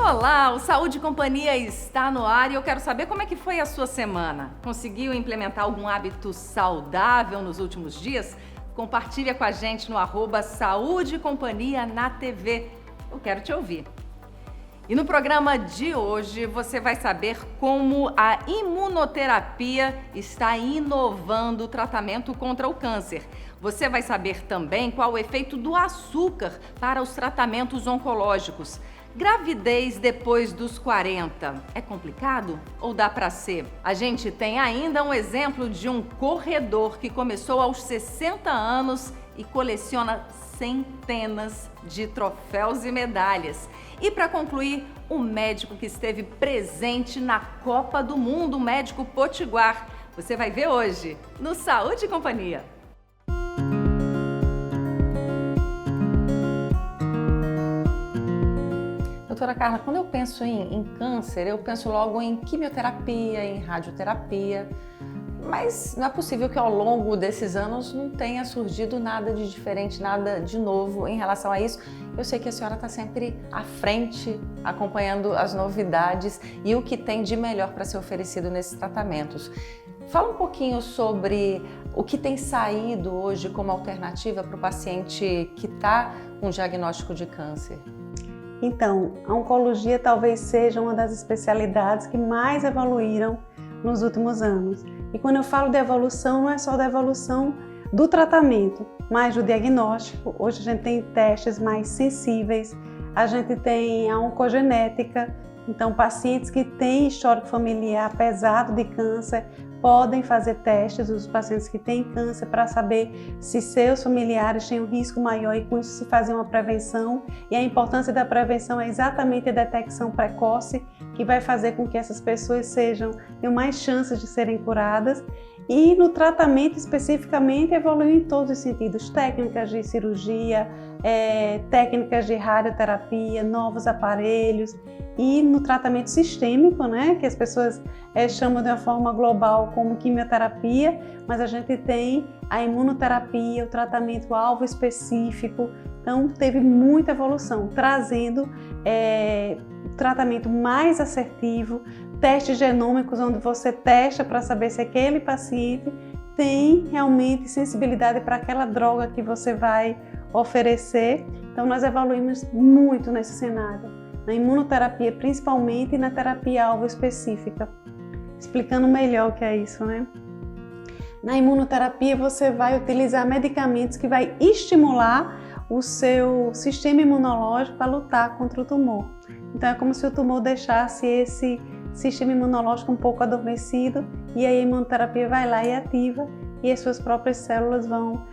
Olá, o Saúde e Companhia está no ar e eu quero saber como é que foi a sua semana. Conseguiu implementar algum hábito saudável nos últimos dias? Compartilha com a gente no @Saúde e Companhia na TV. Eu quero te ouvir. E no programa de hoje você vai saber como a imunoterapia está inovando o tratamento contra o câncer. Você vai saber também qual o efeito do açúcar para os tratamentos oncológicos. Gravidez depois dos 40 é complicado ou dá para ser? A gente tem ainda um exemplo de um corredor que começou aos 60 anos e coleciona centenas de troféus e medalhas. E para concluir, um médico que esteve presente na Copa do Mundo, o médico potiguar. Você vai ver hoje no Saúde e Companhia. Doutora Carla, quando eu penso em câncer, eu penso logo em quimioterapia, em radioterapia, mas não é possível que ao longo desses anos não tenha surgido nada de diferente, nada de novo em relação a isso. Eu sei que a senhora está sempre à frente, acompanhando as novidades e o que tem de melhor para ser oferecido nesses tratamentos. Fala um pouquinho sobre o que tem saído hoje como alternativa para o paciente que está com diagnóstico de câncer. Então, a oncologia talvez seja uma das especialidades que mais evoluíram nos últimos anos. E quando eu falo de evolução, não é só da evolução do tratamento, mas do diagnóstico. Hoje a gente tem testes mais sensíveis, a gente tem a oncogenética, então pacientes que têm histórico familiar pesado de câncer podem fazer testes, os pacientes que têm câncer, para saber se seus familiares têm um risco maior e com isso se fazer uma prevenção. E a importância da prevenção é exatamente a detecção precoce, que vai fazer com que essas pessoas tenham mais chances de serem curadas. E no tratamento especificamente evoluiu em todos os sentidos, técnicas de cirurgia, técnicas de radioterapia, novos aparelhos e no tratamento sistêmico, né, que as pessoas chamam de uma forma global como quimioterapia, mas a gente tem a imunoterapia, o tratamento alvo específico, então teve muita evolução, trazendo tratamento mais assertivo, testes genômicos onde você testa para saber se aquele paciente tem realmente sensibilidade para aquela droga que você vai oferecer. Então nós evoluímos muito nesse cenário, na imunoterapia principalmente e na terapia alvo específica. Explicando melhor o que é isso, né? Na imunoterapia você vai utilizar medicamentos que vai estimular o seu sistema imunológico para lutar contra o tumor. Então é como se o tumor deixasse esse sistema imunológico um pouco adormecido e aí a imunoterapia vai lá e ativa e as suas próprias células vão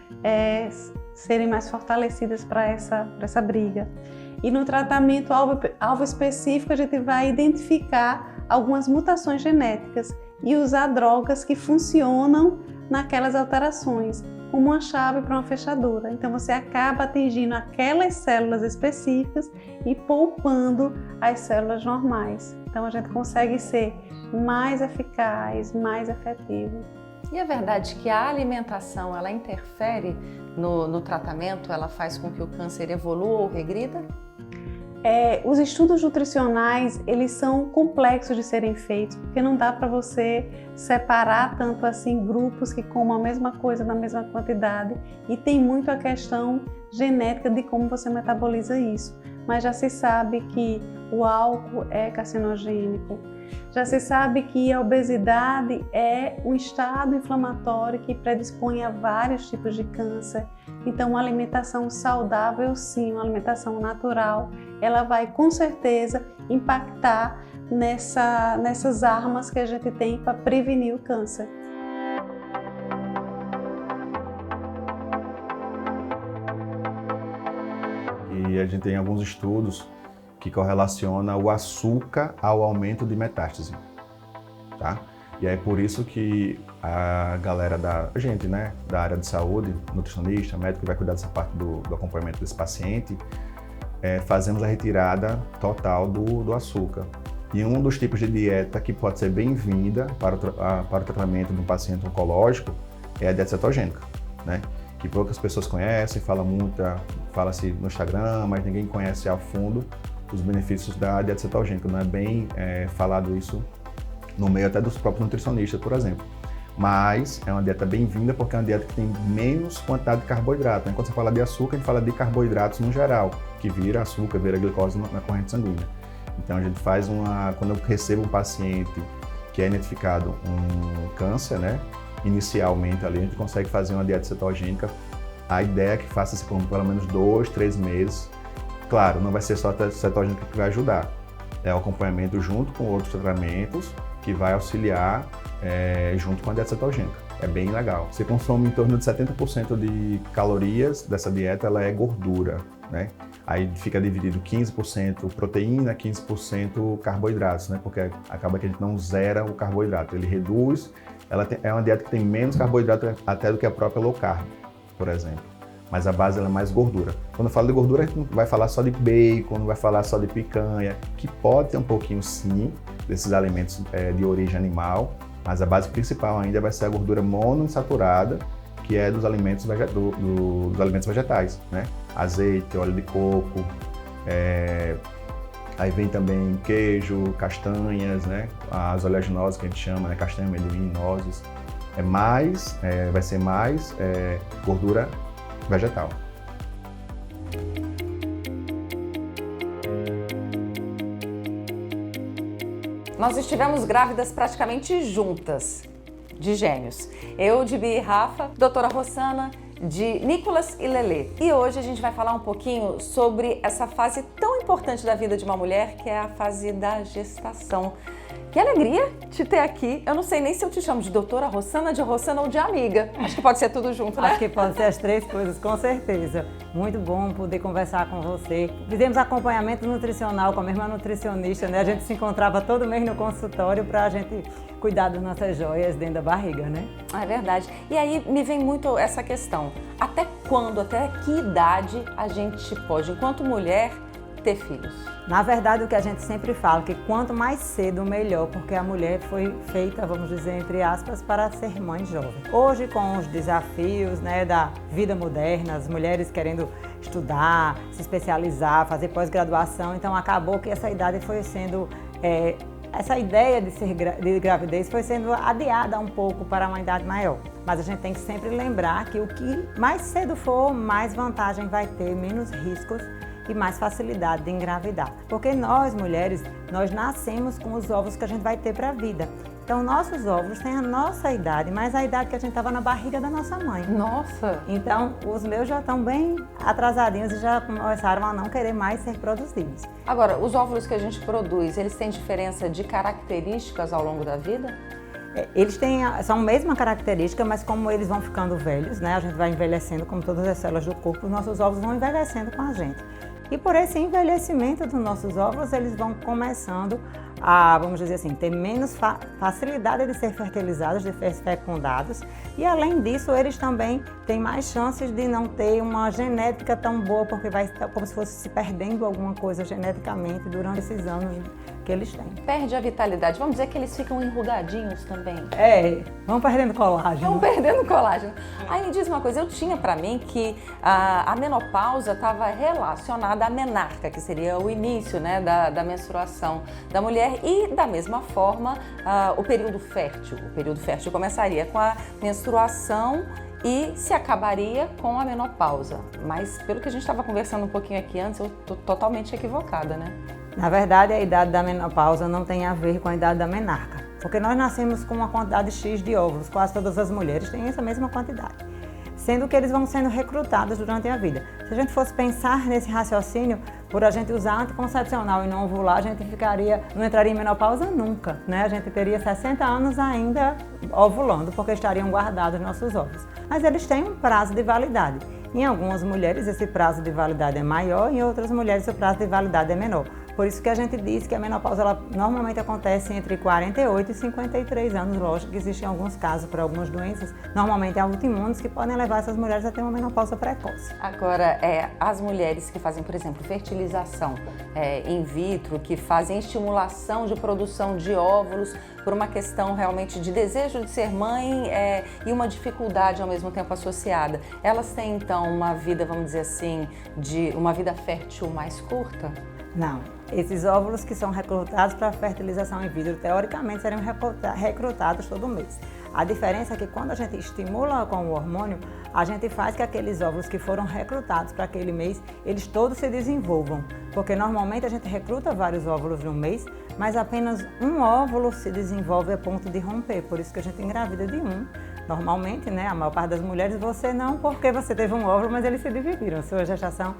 serem mais fortalecidas para essa briga. E no tratamento alvo específico a gente vai identificar algumas mutações genéticas e usar drogas que funcionam naquelas alterações, como uma chave para uma fechadura. Então você acaba atingindo aquelas células específicas e poupando as células normais. Então a gente consegue ser mais eficaz, mais efetivo. E é verdade que a alimentação ela interfere no tratamento? Ela faz com que o câncer evolua ou regrida? Os estudos nutricionais, eles são complexos de serem feitos, porque não dá para você separar tanto assim grupos que comam a mesma coisa na mesma quantidade e tem muito a questão genética de como você metaboliza isso. Mas já se sabe que o álcool é carcinogênico, já se sabe que a obesidade é um estado inflamatório que predispõe a vários tipos de câncer. Então, uma alimentação saudável, sim, uma alimentação natural, ela vai com certeza impactar nessas armas que a gente tem para prevenir o câncer. E a gente tem alguns estudos que correlacionam o açúcar ao aumento de metástase, tá? E é por isso que a galera da área de saúde, nutricionista, médico que vai cuidar dessa parte do acompanhamento desse paciente, fazemos a retirada total do açúcar. E um dos tipos de dieta que pode ser bem-vinda para o tratamento de um paciente oncológico é a dieta cetogênica, né? Que poucas pessoas conhecem, fala-se no Instagram, mas ninguém conhece a fundo. os benefícios da dieta cetogênica. Não é bem falado isso no meio até dos próprios nutricionistas, por exemplo. Mas é uma dieta bem-vinda porque é uma dieta que tem menos quantidade de carboidrato. Quando você fala de açúcar, a gente fala de carboidratos no geral, que vira açúcar, vira glicose na corrente sanguínea. Então a gente faz quando eu recebo um paciente que é identificado um câncer, né? Inicialmente ali, a gente consegue fazer uma dieta cetogênica. A ideia é que faça-se por pelo menos 2, 3 meses. Claro, não vai ser só a cetogênica que vai ajudar. É o acompanhamento junto com outros tratamentos que vai auxiliar junto com a dieta cetogênica. É bem legal. Você consome em torno de 70% de calorias dessa dieta, ela é gordura, né? Aí fica dividido 15% proteína, 15% carboidratos, né? Porque acaba que a gente não zera o carboidrato, ele reduz. É uma dieta que tem menos carboidrato até do que a própria low carb, por exemplo. Mas a base ela é mais gordura. Quando eu falo de gordura, a gente não vai falar só de bacon, não vai falar só de picanha, que pode ter um pouquinho sim desses alimentos de origem animal, mas a base principal ainda vai ser a gordura monoinsaturada, que é dos alimentos, dos alimentos vegetais, né? Azeite, óleo de coco, aí vem também queijo, castanhas, né? As oleaginosas que a gente chama, né? Castanha, amendoim, nozes. Vai ser mais gordura vegetal. Nós estivemos grávidas praticamente juntas, de gêmeos. Eu de Bia e Rafa, doutora Rossana de Nicolas e Lelê. E hoje a gente vai falar um pouquinho sobre essa fase tão importante da vida de uma mulher, que é a fase da gestação. Que alegria te ter aqui. Eu não sei nem se eu te chamo de doutora Rossana, de Rossana ou de amiga. Acho que pode ser tudo junto, né? Acho que pode ser as três coisas, com certeza. Muito bom poder conversar com você. Fizemos acompanhamento nutricional com a mesma nutricionista, né? A gente se encontrava todo mês no consultório para a gente cuidar das nossas joias dentro da barriga, né? É verdade. E aí me vem muito essa questão. Até quando, até que idade a gente pode, enquanto mulher, ter filhos? Na verdade, o que a gente sempre fala, que quanto mais cedo, melhor, porque a mulher foi feita, vamos dizer, entre aspas, para ser mãe jovem. Hoje, com os desafios, né, da vida moderna, as mulheres querendo estudar, se especializar, fazer pós-graduação, então acabou que essa idade foi sendo... essa ideia de gravidez foi sendo adiada um pouco para uma idade maior. Mas a gente tem que sempre lembrar que o que mais cedo for, mais vantagem vai ter, menos riscos e mais facilidade de engravidar. Porque nós, mulheres, nós nascemos com os óvulos que a gente vai ter para a vida. Então, nossos óvulos têm a nossa idade, mas a idade que a gente estava na barriga da nossa mãe. Nossa! Então, os meus já estão bem atrasadinhos e já começaram a não querer mais ser produzidos. Agora, os óvulos que a gente produz, eles têm diferença de características ao longo da vida? Eles são a mesma característica, mas como eles vão ficando velhos, né? A gente vai envelhecendo, como todas as células do corpo, os nossos óvulos vão envelhecendo com a gente. E por esse envelhecimento dos nossos óvulos, eles vão começando a, vamos dizer assim, ter menos facilidade de ser fertilizados, de ser fecundados. E além disso, eles também têm mais chances de não ter uma genética tão boa, porque vai estar como se fosse se perdendo alguma coisa geneticamente durante esses anos que eles têm. Perde a vitalidade. Vamos dizer que eles ficam enrugadinhos também. Vão perdendo colágeno. Vão perdendo colágeno. Aí me diz uma coisa, eu tinha pra mim que a menopausa estava relacionada à menarca, que seria o início, né, da menstruação da mulher, e da mesma forma o período fértil. O período fértil começaria com a menstruação e se acabaria com a menopausa. Mas pelo que a gente estava conversando um pouquinho aqui antes, eu estou totalmente equivocada, né? Na verdade, a idade da menopausa não tem a ver com a idade da menarca, porque nós nascemos com uma quantidade X de óvulos, quase todas as mulheres têm essa mesma quantidade, sendo que eles vão sendo recrutados durante a vida. Se a gente fosse pensar nesse raciocínio, por a gente usar anticoncepcional e não ovular, a gente não entraria em menopausa nunca, né? A gente teria 60 anos ainda ovulando, porque estariam guardados nossos óvulos. Mas eles têm um prazo de validade. Em algumas mulheres esse prazo de validade é maior, em outras mulheres o prazo de validade é menor. Por isso que a gente diz que a menopausa ela normalmente acontece entre 48 e 53 anos. Lógico que existem alguns casos para algumas doenças, normalmente autoimunes, que podem levar essas mulheres a ter uma menopausa precoce. Agora, as mulheres que fazem, por exemplo, fertilização in vitro, que fazem estimulação de produção de óvulos por uma questão realmente de desejo de ser mãe e uma dificuldade ao mesmo tempo associada, elas têm então uma vida, vamos dizer assim, uma vida fértil mais curta? Não. Esses óvulos que são recrutados para fertilização in vitro, teoricamente, seriam recrutados todo mês. A diferença é que quando a gente estimula com o hormônio, a gente faz que aqueles óvulos que foram recrutados para aquele mês, eles todos se desenvolvam. Porque normalmente a gente recruta vários óvulos no mês, mas apenas um óvulo se desenvolve a ponto de romper. Por isso que a gente engravida de um. Normalmente, né, a maior parte das mulheres, você não, porque você teve um óvulo, mas eles se dividiram. A sua gestação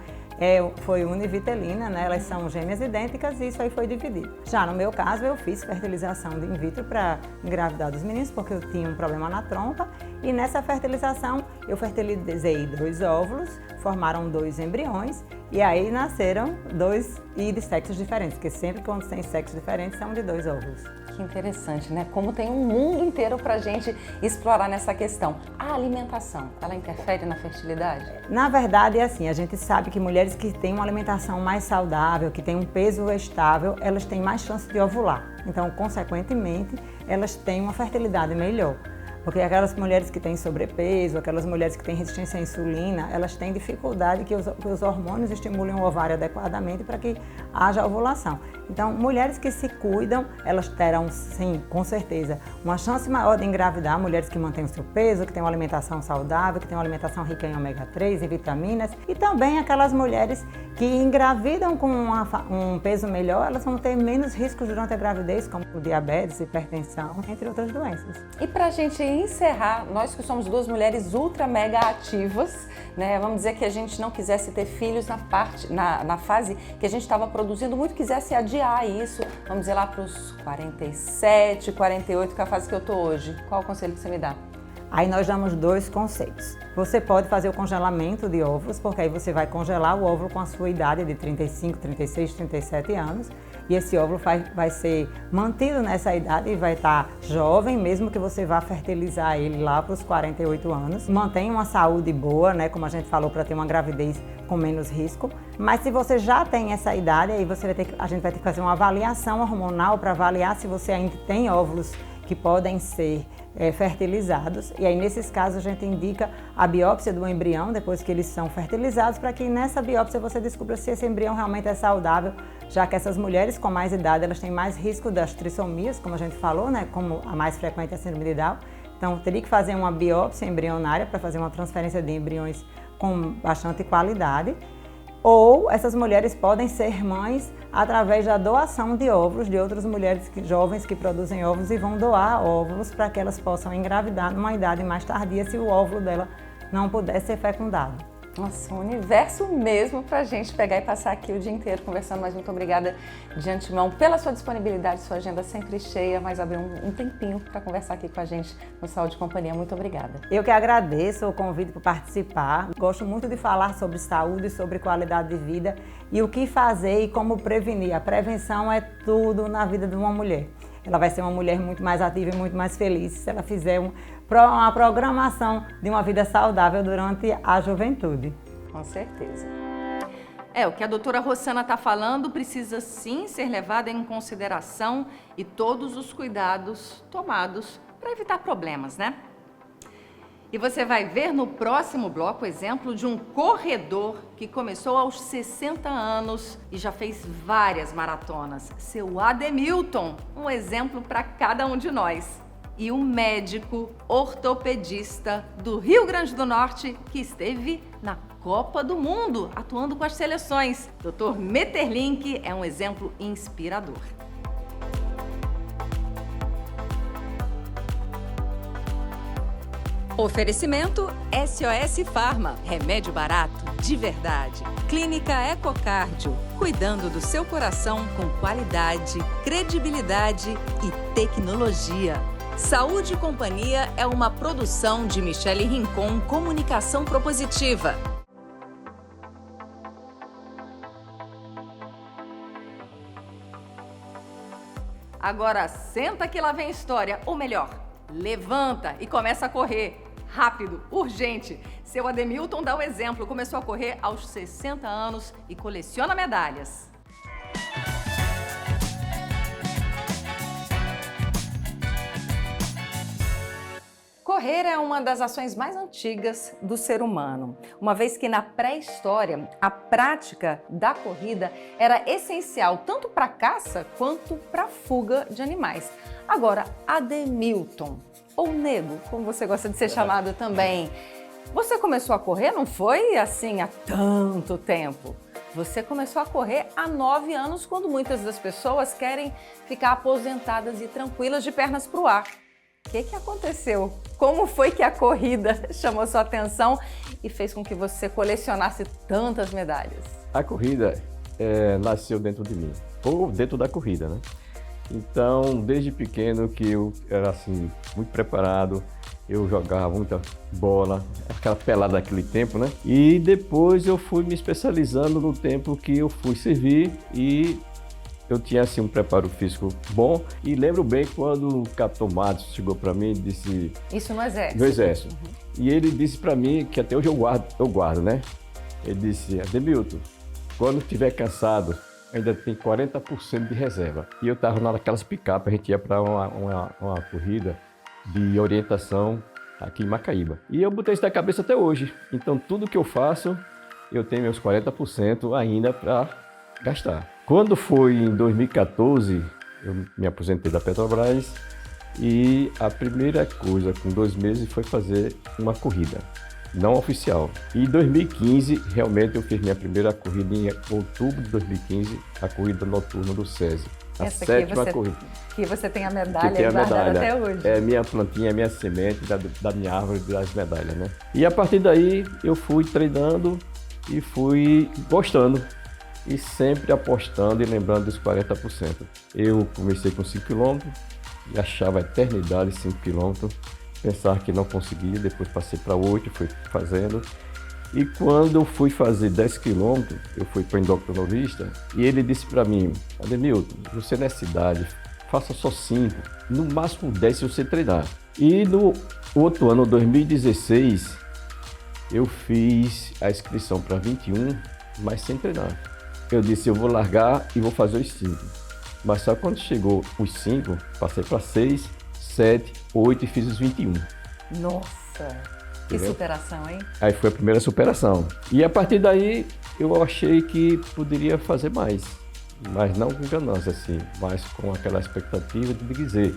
foi univitelina, né? Elas são gêmeas idênticas e isso aí foi dividido. Já no meu caso, eu fiz fertilização de in vitro para engravidar dos meninos, porque eu tinha um problema na trompa. E nessa fertilização, eu fertilizei 2 óvulos, formaram 2 embriões e aí nasceram 2 e de sexos diferentes, porque sempre quando tem sexos diferentes, são de 2 óvulos. Que interessante, né? Como tem um mundo inteiro pra gente explorar nessa questão. A alimentação, ela interfere na fertilidade? Na verdade, é assim, a gente sabe que mulheres que têm uma alimentação mais saudável, que têm um peso estável, elas têm mais chance de ovular. Então, consequentemente, elas têm uma fertilidade melhor. Porque aquelas mulheres que têm sobrepeso, aquelas mulheres que têm resistência à insulina, elas têm dificuldade que os hormônios estimulem o ovário adequadamente para que haja ovulação. Então, mulheres que se cuidam, elas terão, sim, com certeza, uma chance maior de engravidar. Mulheres que mantêm o seu peso, que têm uma alimentação saudável, que têm uma alimentação rica em ômega 3 e vitaminas. E também aquelas mulheres que engravidam com um peso melhor, elas vão ter menos riscos durante a gravidez, como diabetes, hipertensão, entre outras doenças. E pra gente encerrar, nós que somos 2 mulheres ultra mega ativas, né? Vamos dizer que a gente não quisesse ter filhos na fase que a gente estava produzindo muito, quisesse adiar isso, vamos dizer lá para os 47, 48, que é a fase que eu tô hoje. Qual o conselho que você me dá? Aí nós damos 2 conceitos. Você pode fazer o congelamento de óvulos, porque aí você vai congelar o óvulo com a sua idade de 35, 36, 37 anos. E esse óvulo vai ser mantido nessa idade e vai estar jovem, mesmo que você vá fertilizar ele lá para os 48 anos. Mantém uma saúde boa, né, como a gente falou, para ter uma gravidez com menos risco. Mas se você já tem essa idade, aí a gente vai ter que fazer uma avaliação hormonal para avaliar se você ainda tem óvulos que podem ser fertilizados. E aí, nesses casos, a gente indica a biópsia do embrião, depois que eles são fertilizados, para que nessa biópsia você descubra se esse embrião realmente é saudável, já que essas mulheres com mais idade, elas têm mais risco das trissomias, como a gente falou, né, como a mais frequente é a síndrome de Down. Então, teria que fazer uma biópsia embrionária para fazer uma transferência de embriões com bastante qualidade. Ou essas mulheres podem ser mães através da doação de óvulos de outras mulheres jovens que produzem óvulos e vão doar óvulos para que elas possam engravidar numa idade mais tardia se o óvulo dela não puder ser fecundado. Nossa, um universo mesmo pra gente pegar e passar aqui o dia inteiro conversando, mas muito obrigada de antemão pela sua disponibilidade, sua agenda sempre cheia, mas abrir um tempinho para conversar aqui com a gente no Saúde e Companhia. Muito obrigada. Eu que agradeço o convite por participar. Gosto muito de falar sobre saúde, sobre qualidade de vida e o que fazer e como prevenir. A prevenção é tudo na vida de uma mulher. Ela vai ser uma mulher muito mais ativa e muito mais feliz se ela fizer uma programação de uma vida saudável durante a juventude. Com certeza. O que a doutora Rossana está falando precisa sim ser levado em consideração e todos os cuidados tomados para evitar problemas, né? E você vai ver no próximo bloco o exemplo de um corredor que começou aos 60 anos e já fez várias maratonas. Seu Ademilton, um exemplo para cada um de nós. E um médico ortopedista do Rio Grande do Norte que esteve na Copa do Mundo, atuando com as seleções. Dr. Metterlink é um exemplo inspirador. Oferecimento SOS Pharma, remédio barato de verdade. Clínica Ecocardio, cuidando do seu coração com qualidade, credibilidade e tecnologia. Saúde e Companhia é uma produção de Michele Rincon Comunicação Propositiva. Agora senta que lá vem história, ou melhor, levanta e começa a correr. Rápido, urgente. Seu Ademilton dá o exemplo, começou a correr aos 60 anos e coleciona medalhas. Correr é uma das ações mais antigas do ser humano, uma vez que na pré-história a prática da corrida era essencial tanto para a caça quanto para a fuga de animais. Agora, Ademilton, ou Nego, como você gosta de ser chamado também, você começou a correr, não foi assim há tanto tempo? Você começou a correr há 9 anos, quando muitas das pessoas querem ficar aposentadas e tranquilas de pernas para o ar. O que aconteceu? Como foi que a corrida chamou sua atenção e fez com que você colecionasse tantas medalhas? A corrida nasceu dentro de mim, ou dentro da corrida, né? Então, desde pequeno que eu era assim, muito preparado, eu jogava muita bola, aquela pelada daquele tempo, né? E depois eu fui me especializando no tempo que eu fui servir e eu tinha assim um preparo físico bom. E lembro bem quando o Capitão Matos chegou para mim e disse... Isso no Exército? No Exército. Uhum. E ele disse para mim, que até hoje eu guardo, né? Ele disse: Ademilton, quando estiver cansado, ainda tem 40% de reserva. E eu estava naquelas picape, a gente ia para uma corrida de orientação aqui em Macaíba. E eu botei isso na cabeça até hoje. Então tudo que eu faço, eu tenho meus 40% ainda para gastar. Quando foi em 2014, eu me aposentei da Petrobras e a primeira coisa, com 2 meses, foi fazer uma corrida não oficial. E em 2015, realmente eu fiz minha primeira corrida em outubro de 2015, a corrida noturna do SESI. A Essa 7ª corrida. Que você tem a medalha guardada até hoje. É minha plantinha, minha semente da minha árvore das medalhas, né? E a partir daí eu fui treinando e fui gostando. E sempre apostando e lembrando dos 40%. Eu comecei com 5 km e achava a eternidade 5 km. Pensava que não conseguia, depois passei para 8, fui fazendo. E quando eu fui fazer 10 km, eu fui para o endocrinologista e ele disse para mim: Ademilton, você nessa idade, faça só 5, no máximo 10 se você treinar. E no outro ano, 2016, eu fiz a inscrição para 21, mas sem treinar. Eu disse: eu vou largar e vou fazer os 5. Mas só quando chegou os 5, passei para 6, 7, 8 e fiz os 21. Nossa, que entendeu? superação, hein? Aí foi a primeira superação. E a partir daí eu achei que poderia fazer mais. Mas não com ganância, assim, mas com aquela expectativa de dizer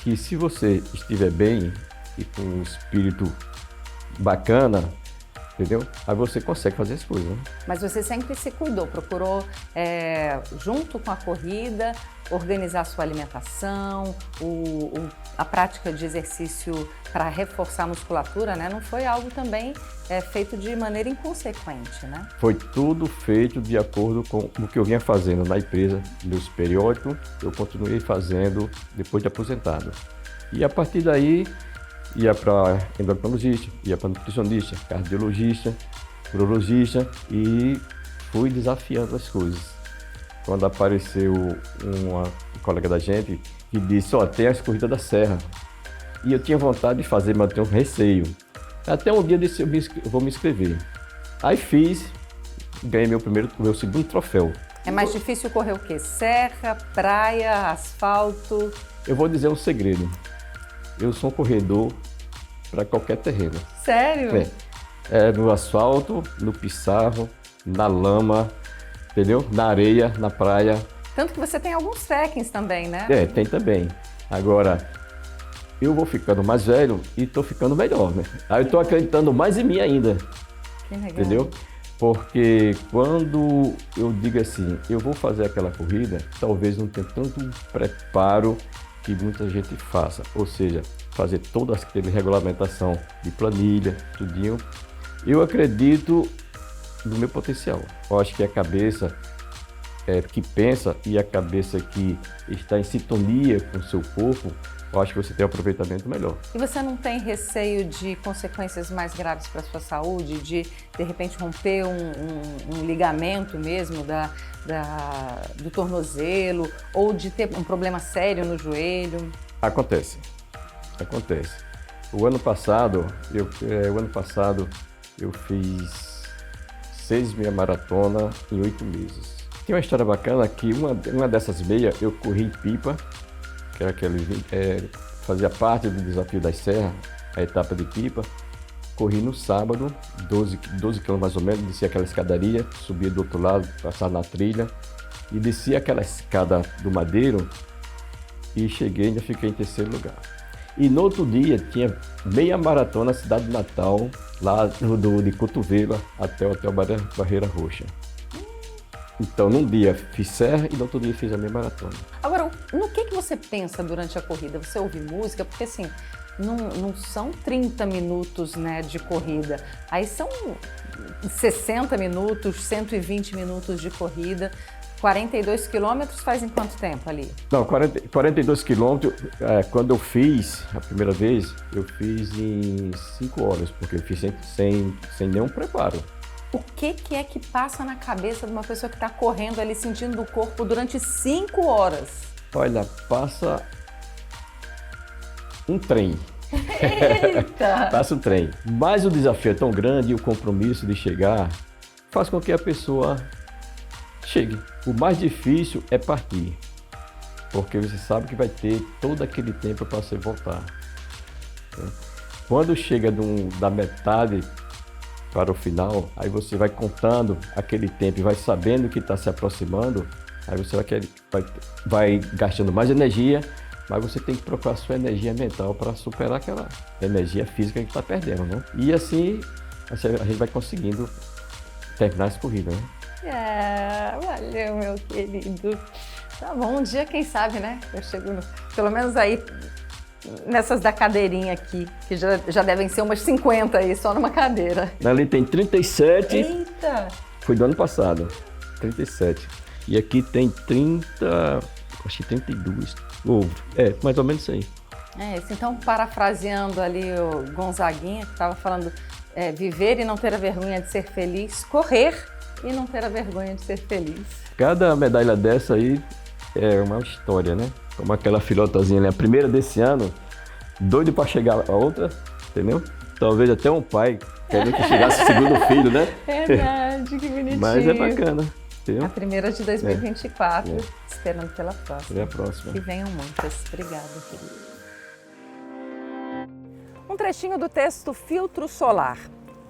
que se você estiver bem e com um espírito bacana, entendeu? Aí você consegue fazer as coisas, né? Mas você sempre se cuidou, procurou, junto com a corrida, organizar a sua alimentação, a prática de exercício para reforçar a musculatura, né? Não foi algo também feito de maneira inconsequente, né? Foi tudo feito de acordo com o que eu vinha fazendo na empresa, meus periódicos, eu continuei fazendo depois de aposentado. E a partir daí, ia para endocrinologista, ia para nutricionista, cardiologista, urologista e fui desafiando as coisas. Quando apareceu uma colega da gente que disse: ó, tem as corridas da Serra. E eu tinha vontade de fazer, mas eu tenho um receio. Até um dia eu disse: eu vou me inscrever. Aí fiz, ganhei meu segundo troféu. É mais difícil correr o quê? Serra, praia, asfalto? Eu vou dizer um segredo. Eu sou um corredor para qualquer terreno. Sério? No asfalto, no pissarro, na lama, entendeu? Na areia, na praia. Tanto que você tem alguns trekkings também, né? Tem também. Agora, eu vou ficando mais velho e estou ficando melhor, né? Aí eu estou acreditando mais em mim ainda. Que legal. Entendeu? Porque quando eu digo assim, eu vou fazer aquela corrida, talvez não tenha tanto preparo que muita gente faça. Ou seja, fazer toda aquela regulamentação de planilha, tudinho. Eu acredito no meu potencial. Eu acho que a cabeça que pensa e a cabeça que está em sintonia com o seu corpo, eu acho que você tem um aproveitamento melhor. E você não tem receio de consequências mais graves para a sua saúde, de repente romper um ligamento mesmo do tornozelo, ou de ter um problema sério no joelho? Acontece. O ano passado eu fiz 6 meia maratona em 8 meses. Tem uma história bacana que uma dessas meias eu corri em Pipa, que era fazia parte do desafio das serras, a etapa de pipa. Corri no sábado, 12 km mais ou menos, desci aquela escadaria, subia do outro lado, passava na trilha e desci aquela escada do Madeiro e cheguei, ainda fiquei em terceiro lugar. E no outro dia tinha meia maratona na cidade de Natal, lá de Cotovelo até o Hotel Barreira Roxa. Então, num dia fiz serra e no outro dia fiz a meia maratona. Agora, no que você pensa durante a corrida? Você ouve música? Porque assim, não são 30 minutos, né, de corrida. Aí são 60 minutos, 120 minutos de corrida. 42 quilômetros faz em quanto tempo ali? Não, 42 quilômetros, quando eu fiz a primeira vez, eu fiz em 5 horas, porque eu fiz sem nenhum preparo. O que é que passa na cabeça de uma pessoa que está correndo ali, sentindo o corpo durante 5 horas? Olha, passa um trem. Eita! Passa um trem. Mas o desafio é tão grande e o compromisso de chegar faz com que a pessoa chegue. O mais difícil é partir, porque você sabe que vai ter todo aquele tempo para você voltar. Quando chega da metade para o final, aí você vai contando aquele tempo e vai sabendo que está se aproximando, aí você vai gastando mais energia, mas você tem que procurar sua energia mental para superar aquela energia física que está perdendo, né? E assim a gente vai conseguindo terminar essa corrida, né? Valeu, meu querido. Tá bom, um dia, quem sabe, né? Eu chego, pelo menos aí, nessas da cadeirinha aqui, que já devem ser umas 50 aí, só numa cadeira. Ali tem 37. Eita! Foi do ano passado, 37. E aqui tem 30, acho que 32. Mais ou menos isso aí. Então, parafraseando ali o Gonzaguinha, que estava falando, viver e não ter a vergonha de ser feliz, correr e não ter a vergonha de ser feliz. Cada medalha dessa aí é uma história, né? Como aquela filotazinha ali, a primeira desse ano, doido para chegar a outra, entendeu? Talvez até um pai querendo que chegasse o segundo filho, né? Verdade, que bonitinho. Mas é bacana, entendeu? A primeira de 2024, esperando pela próxima. Até a próxima. Que venham muitas. Obrigada, querido. Um trechinho do texto Filtro Solar.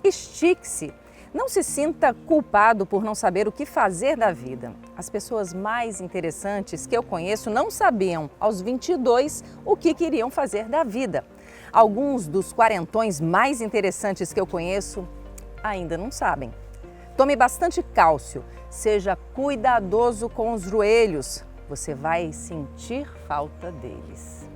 Estique-se. Não se sinta culpado por não saber o que fazer da vida. As pessoas mais interessantes que eu conheço não sabiam, aos 22, o que queriam fazer da vida. Alguns dos quarentões mais interessantes que eu conheço ainda não sabem. Tome bastante cálcio, seja cuidadoso com os joelhos. Você vai sentir falta deles.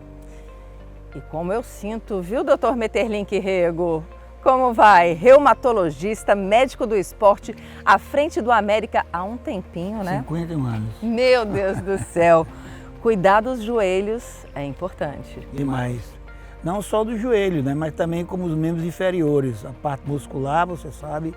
E como eu sinto, viu, Dr. Metterlink Rego? Como vai? Reumatologista, médico do esporte, à frente do América há um tempinho, né? 51 anos. Meu Deus do céu! Cuidar dos joelhos é importante. Demais. Não só do joelho, né? Mas também como os membros inferiores. A parte muscular, você sabe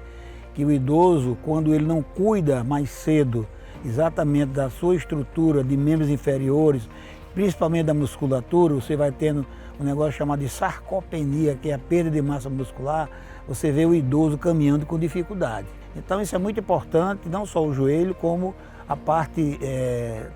que o idoso, quando ele não cuida mais cedo exatamente da sua estrutura de membros inferiores, principalmente da musculatura, você vai tendo um negócio chamado de sarcopenia, que é a perda de massa muscular, você vê o idoso caminhando com dificuldade. Então isso é muito importante, não só o joelho, como a parte,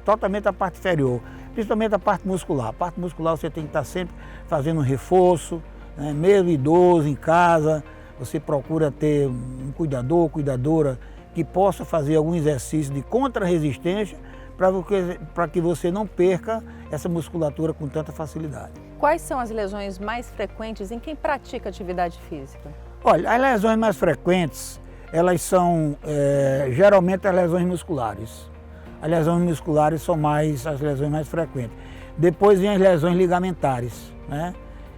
totalmente a parte inferior, principalmente a parte muscular. A parte muscular você tem que estar sempre fazendo um reforço, né? Mesmo idoso em casa, você procura ter um cuidador, cuidadora, que possa fazer algum exercício de contra-resistência para que você não perca essa musculatura com tanta facilidade. Quais são as lesões mais frequentes em quem pratica atividade física? Olha, as lesões mais frequentes, elas são geralmente as lesões musculares. As lesões musculares são as lesões mais frequentes. Depois vem as lesões ligamentares, né?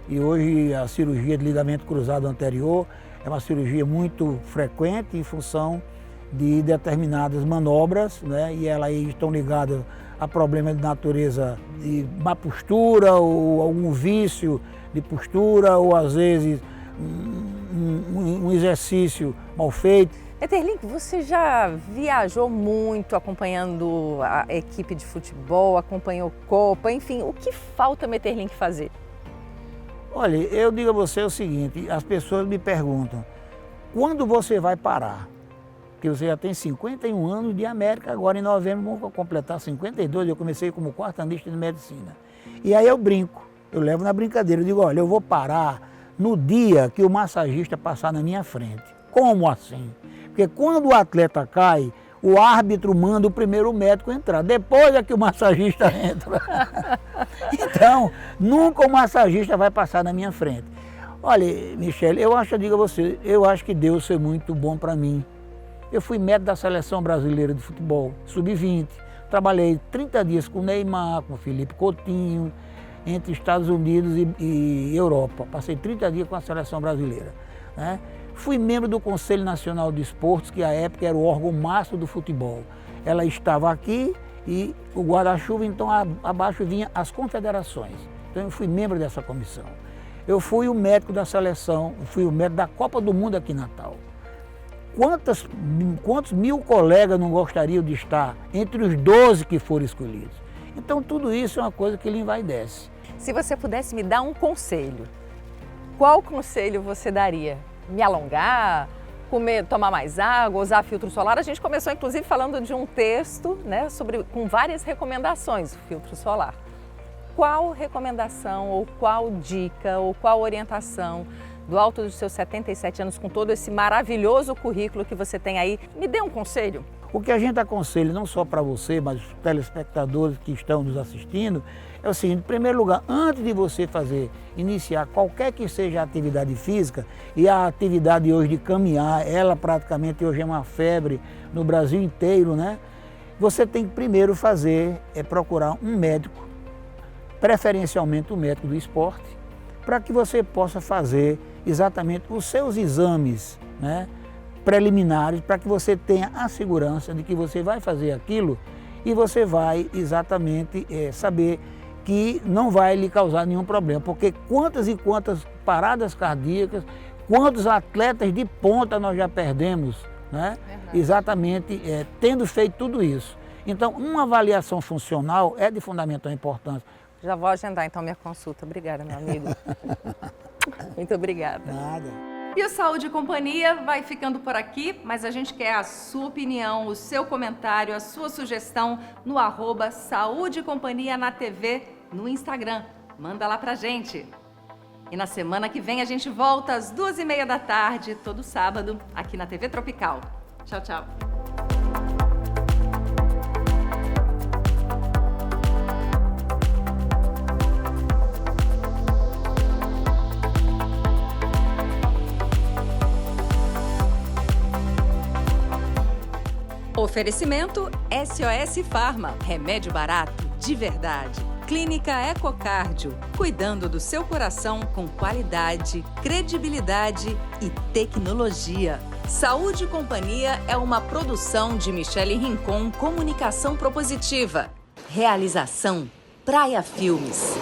E hoje a cirurgia de ligamento cruzado anterior é uma cirurgia muito frequente em função de determinadas manobras, né? E elas estão ligadas a problemas de natureza de má postura ou algum vício de postura ou às vezes um exercício mal feito. Metterlink, você já viajou muito acompanhando a equipe de futebol, acompanhou Copa, enfim, o que falta Metterlink fazer? Olha, eu digo a você o seguinte, as pessoas me perguntam, quando você vai parar? Porque você já tem 51 anos de América, agora em novembro vamos completar 52, eu comecei como quartanista de medicina. E aí eu brinco, eu levo na brincadeira, eu digo, olha, eu vou parar no dia que o massagista passar na minha frente. Como assim? Porque quando o atleta cai, o árbitro manda o primeiro médico entrar, depois é que o massagista entra. Então, nunca o massagista vai passar na minha frente. Olha, Michele, eu digo a você, eu acho que Deus foi muito bom para mim. Eu fui médico da Seleção Brasileira de Futebol, sub-20. Trabalhei 30 dias com o Neymar, com o Felipe Coutinho, entre Estados Unidos e Europa. Passei 30 dias com a Seleção Brasileira, né? Fui membro do Conselho Nacional de Esportes, que à época era o órgão máximo do futebol. Ela estava aqui e o guarda-chuva, então abaixo vinha as confederações. Então eu fui membro dessa comissão. Eu fui o médico da seleção, fui o médico da Copa do Mundo aqui em Natal. Quantos mil colegas não gostariam de estar entre os 12 que foram escolhidos? Então tudo isso é uma coisa que lhe envaidece. Se você pudesse me dar um conselho, qual conselho você daria? Me alongar, tomar mais água, usar filtro solar? A gente começou inclusive falando de um texto, né, com várias recomendações do filtro solar. Qual recomendação, ou qual dica, ou qual orientação do alto dos seus 77 anos, com todo esse maravilhoso currículo que você tem aí, me dê um conselho? O que a gente aconselha, não só para você, mas os telespectadores que estão nos assistindo, é o seguinte: em primeiro lugar, antes de você iniciar qualquer que seja a atividade física, e a atividade hoje de caminhar, ela praticamente hoje é uma febre no Brasil inteiro, né? Você tem que primeiro procurar um médico, preferencialmente um médico do esporte, para que você possa fazer exatamente os seus exames, né, preliminares, para que você tenha a segurança de que você vai fazer aquilo e você vai exatamente saber que não vai lhe causar nenhum problema, porque quantas e quantas paradas cardíacas, quantos atletas de ponta nós já perdemos, né? Exatamente tendo feito tudo isso. Então, uma avaliação funcional é de fundamental importância. Já vou agendar então minha consulta. Obrigada, meu amigo. Muito obrigada. Nada. E o Saúde e Companhia vai ficando por aqui, mas a gente quer a sua opinião, o seu comentário, a sua sugestão no @Saúde e Companhia na TV, no Instagram. Manda lá pra gente. E na semana que vem a gente volta às 2h30 da tarde, todo sábado, aqui na TV Tropical. Tchau, tchau. Oferecimento SOS Farma, remédio barato de verdade. Clínica Ecocardio, cuidando do seu coração com qualidade, credibilidade e tecnologia. Saúde e Companhia é uma produção de Michele Rincon Comunicação Propositiva. Realização Praia Filmes.